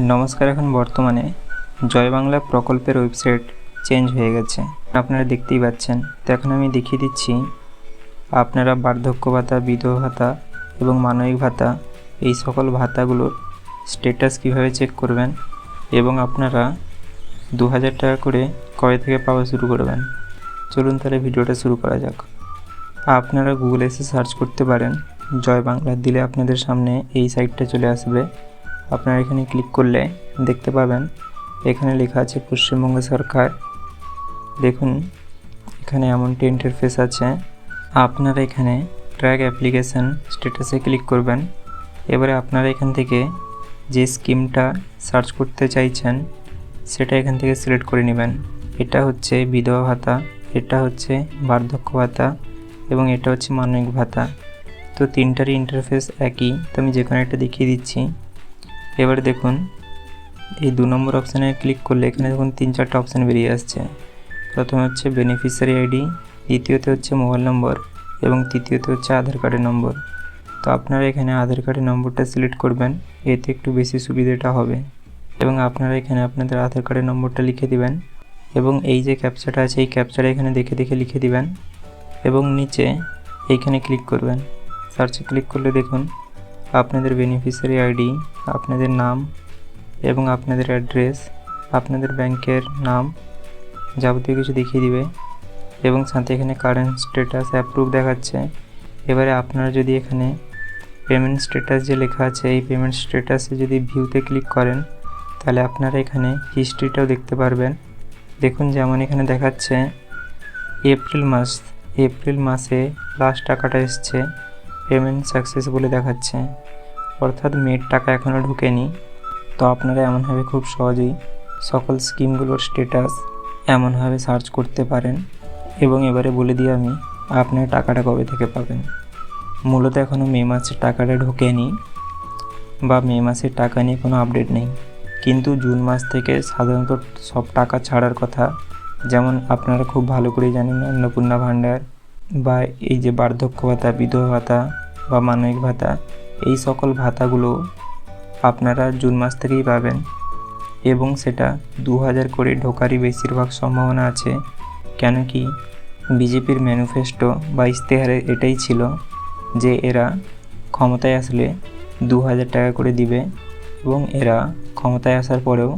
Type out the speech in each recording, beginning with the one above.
নমস্কার। এখন বর্তমানে জয় বাংলা প্রকল্পের ওয়েবসাইট চেঞ্জ হয়ে গেছে, আপনারা দেখতেই পাচ্ছেন। তো এখন আমি দেখিয়ে দিচ্ছি আপনারা বার্ধক্য ভাতা, বিধবা ভাতা এবং মানবিক ভাতা এই সকল ভাতাগুলোর স্ট্যাটাস কিভাবে চেক করবেন এবং আপনারা 2000 টাকা করে কবে থেকে পাওয়া শুরু করবেন। চলুন তাহলে ভিডিওটা শুরু করা যাক। আপনারা গুগলে এসে সার্চ করতে পারেন জয় বাংলা, দিলে আপনাদের সামনে এই সাইটটা চলে আসবে। আপনারা এখানে ক্লিক করলে দেখতে পাবেন এখানে লেখা আছে পশ্চিমবঙ্গ সরকার। দেখুন এখানে এমনটি ইন্টারফেস আছে। আপনারা এখানে ট্র্যাক অ্যাপ্লিকেশান স্ট্যাটাসে ক্লিক করবেন। এবারে আপনারা এখান থেকে যে স্কিমটা সার্চ করতে চাইছেন সেটা এখান থেকে সিলেক্ট করে নেবেন। এটা হচ্ছে বিধবা ভাতা, এটা হচ্ছে বার্ধক্য ভাতা এবং এটা হচ্ছে মানবিক ভাতা। তো তিনটারই ইন্টারফেস একই, তো আমি যে কোনো একটা দেখিয়ে দিচ্ছি। এবারে দেখুন এই 2 নম্বর অপশানে ক্লিক করলে এখানে দেখুন 3-4টা অপশান বেরিয়ে আসছে। প্রথমে হচ্ছে বেনিফিশিয়ারি আইডি, দ্বিতীয়তে হচ্ছে মোবাইল নম্বর এবং তৃতীয়তে হচ্ছে আধার কার্ডের নম্বর। তো আপনারা এখানে আধার কার্ডের নম্বরটা সিলেক্ট করবেন, এতে একটু বেশি সুবিধাটা হবে। এবং আপনারা এখানে আপনাদের আধার কার্ডের নম্বরটা লিখে দিবেন এবং এই যে ক্যাপচাটা আছে এই ক্যাপচাটা এখানে দেখে দেখে লিখে দিবেন এবং নিচে এইখানে ক্লিক করবেন। সার্চে ক্লিক করলে দেখুন আপনাদের বেনিফিশিয়ারি আইডি, আপনাদের নাম এবং আপনাদের অ্যাড্রেস, আপনাদের ব্যাংকের নাম যাবতীয় কিছু দেখিয়ে দিবে এবং সাথে এখানে কারেন্ট স্ট্যাটাস অ্যাপ্রুভ দেখাচ্ছে। এবারে আপনারা যদি এখানে পেমেন্ট স্ট্যাটাস যে লেখা আছে এই পেমেন্ট স্ট্যাটাসে যদি ভিউতে ক্লিক করেন তাহলে আপনারা এখানে হিস্ট্রিটাও দেখতে পারবেন। দেখুন যেমন এখানে দেখাচ্ছে এপ্রিল মাসে লাস্ট টাকাটা এসছে, পেমেন্ট সাকসেস বলে দেখাচ্ছে, অর্থাৎ মের টাকা এখনও ঢুকেনি। তো আপনারা এমনভাবে খুব সহজেই সকল স্কিমগুলোর স্ট্যাটাস এমনভাবে সার্চ করতে পারেন। এবং এবারে বলে দিই আমি আপনার টাকাটা কবে থেকে পাবেন। মূলত এখনও মে মাসের টাকাটা ঢোকেনি বা মে মাসের টাকা নিয়ে কোনো আপডেট নেই, কিন্তু জুন মাস থেকে সাধারণত সব টাকা ছাড়ার কথা। যেমন আপনারা খুব ভালো করেই জানেন অন্নপূর্ণা ভাণ্ডার বা এই যে বার্ধক্য ভাতা, বিধবা ভাতা বা মানবিক ভাতা, এই সকল ভাতাগুলো আপনারা জুন মাস থেকেই পাবেন এবং সেটা 2000 করে ঢোকারই বেশিরভাগ সম্ভাবনা আছে। কেন কি বিজেপির ম্যানিফেস্টো বা ইশতেহারে এটাই ছিল যে এরা ক্ষমতায় আসলে 2000 টাকা করে দিবে এবং এরা ক্ষমতায় আসার পরেও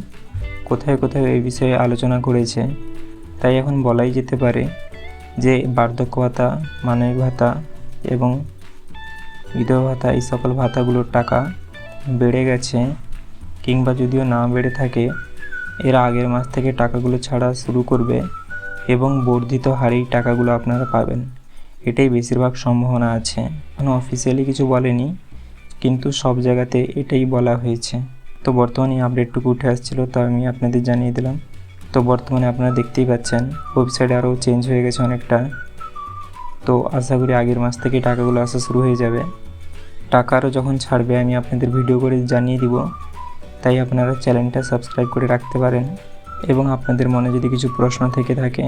কোথায় কোথায় এই বিষয়ে আলোচনা করেছে। তাই এখন বলাই যেতে পারে যে বার্ধক্য ভাতা, মানবিক ভাতা এবং বিধবা ভাতা এই সকল ভাতাগুলোর টাকা বেড়ে গেছে, কিংবা যদিও না বেড়ে থাকে এরা আগের মাস থেকে টাকাগুলো ছাড়া শুরু করবে এবং বর্ধিত হারেই টাকাগুলো আপনারা পাবেন। এটাই বেশিরভাগ সম্ভাবনা আছে। এখনও অফিসিয়ালি কিছু বলেনি, কিন্তু সব জায়গাতে এটাই বলা হয়েছে। তো বর্তমানে এই আপডেটটুকু উঠে আসছিলো, তো আমি আপনাদের জানিয়ে দিলাম। তো বর্তমানে আপনারা দেখতেই পাচ্ছেন ওয়েবসাইট আরও চেঞ্জ হয়ে গেছে অনেকটা। তো আশা করি আগের মাস থেকে টাকাগুলো আসা শুরু হয়ে যাবে। টাকা আরও যখন ছাড়বে আমি আপনাদের ভিডিও করে জানিয়ে দিব, তাই আপনারা চ্যানেলটা সাবস্ক্রাইব করে রাখতে পারেন এবং আপনাদের মনে যদি কিছু প্রশ্ন থেকে থাকে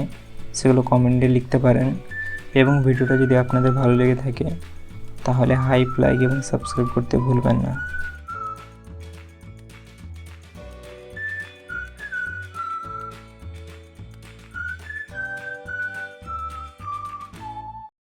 সেগুলো কমেন্টে লিখতে পারেন। এবং ভিডিওটা যদি আপনাদের ভালো লেগে থাকে তাহলে লাইক এবং সাবস্ক্রাইব করতে ভুলবেন না।